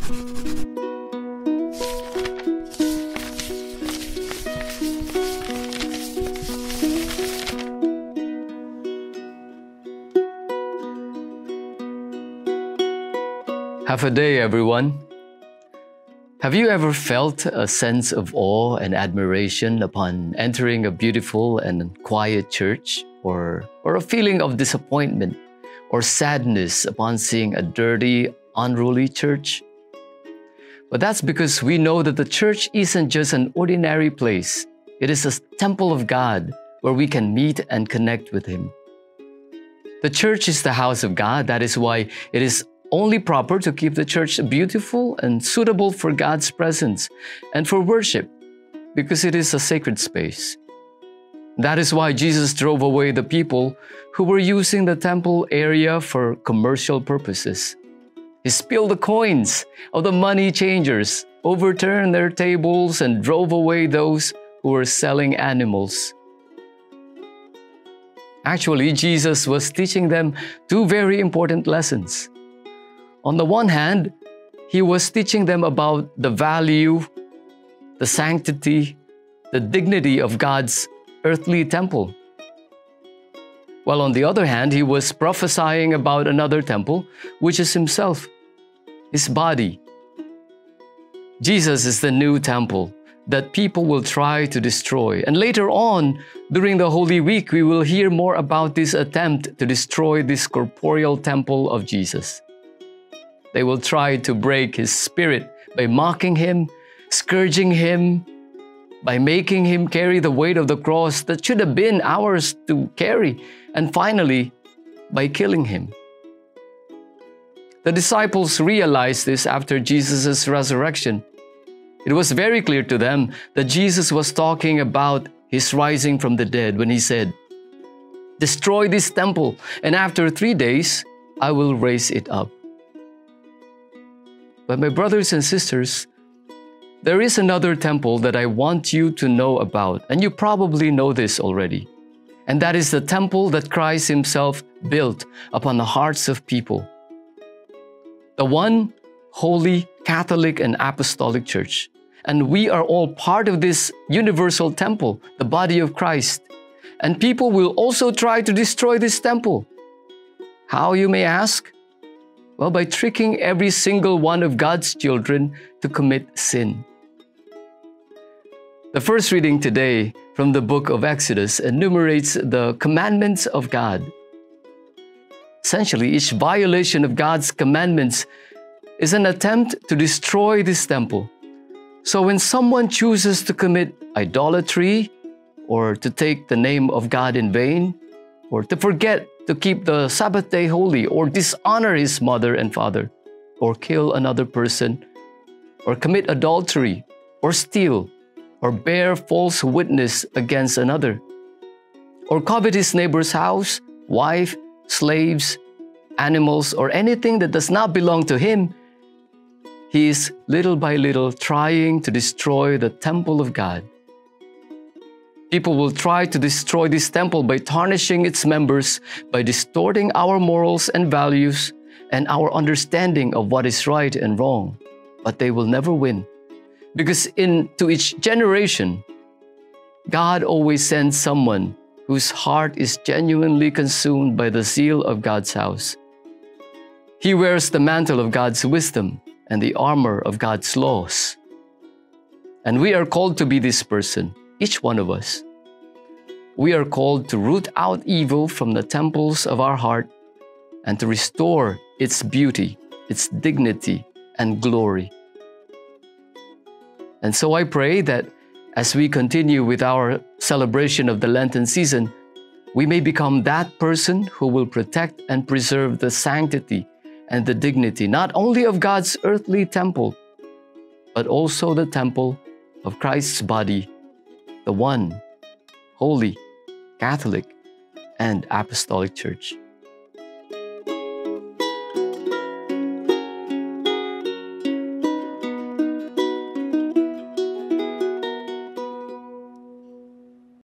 Have a day, everyone. Have you ever felt a sense of awe and admiration upon entering a beautiful and quiet church, or a feeling of disappointment or sadness upon seeing a dirty, unruly church? But that's because we know that the church isn't just an ordinary place. It is a temple of God where we can meet and connect with Him. The church is the house of God. That is why it is only proper to keep the church beautiful and suitable for God's presence and for worship, because it is a sacred space. That is why Jesus drove away the people who were using the temple area for commercial purposes. He spilled the coins of the money changers, overturned their tables, and drove away those who were selling animals. Actually, Jesus was teaching them two very important lessons. On the one hand, He was teaching them about the value, the sanctity, the dignity of God's earthly temple. While on the other hand, He was prophesying about another temple, which is Himself, His body. Jesus is the new temple that people will try to destroy. And later on, during the Holy Week, we will hear more about this attempt to destroy this corporeal temple of Jesus. They will try to break His spirit by mocking Him, scourging Him, by making Him carry the weight of the cross that should have been ours to carry, and finally, by killing Him. The disciples realized this after Jesus' resurrection. It was very clear to them that Jesus was talking about His rising from the dead when He said, "Destroy this temple, and after 3 days, I will raise it up." But my brothers and sisters, there is another temple that I want you to know about, and you probably know this already. And that is the temple that Christ Himself built upon the hearts of people. The one holy, Catholic, and Apostolic Church. And we are all part of this universal temple, the body of Christ. And people will also try to destroy this temple. How, you may ask? Well, by tricking every single one of God's children to commit sin. The first reading today from the book of Exodus enumerates the commandments of God. Essentially, each violation of God's commandments is an attempt to destroy this temple. So when someone chooses to commit idolatry, or to take the name of God in vain, or to forget to keep the Sabbath day holy, or dishonor his mother and father, or kill another person, or commit adultery, or steal, or bear false witness against another, or covet his neighbor's house, wife, slaves, animals, or anything that does not belong to him, he is little by little trying to destroy the temple of God. People will try to destroy this temple by tarnishing its members, by distorting our morals and values and our understanding of what is right and wrong. But they will never win. Because into each generation, God always sends someone whose heart is genuinely consumed by the zeal of God's house. He wears the mantle of God's wisdom and the armor of God's laws. And we are called to be this person, each one of us. We are called to root out evil from the temples of our heart and to restore its beauty, its dignity, and glory. And so I pray that as we continue with our celebration of the Lenten season, we may become that person who will protect and preserve the sanctity and the dignity, not only of God's earthly temple, but also the temple of Christ's body, the one, holy, Catholic, and Apostolic Church.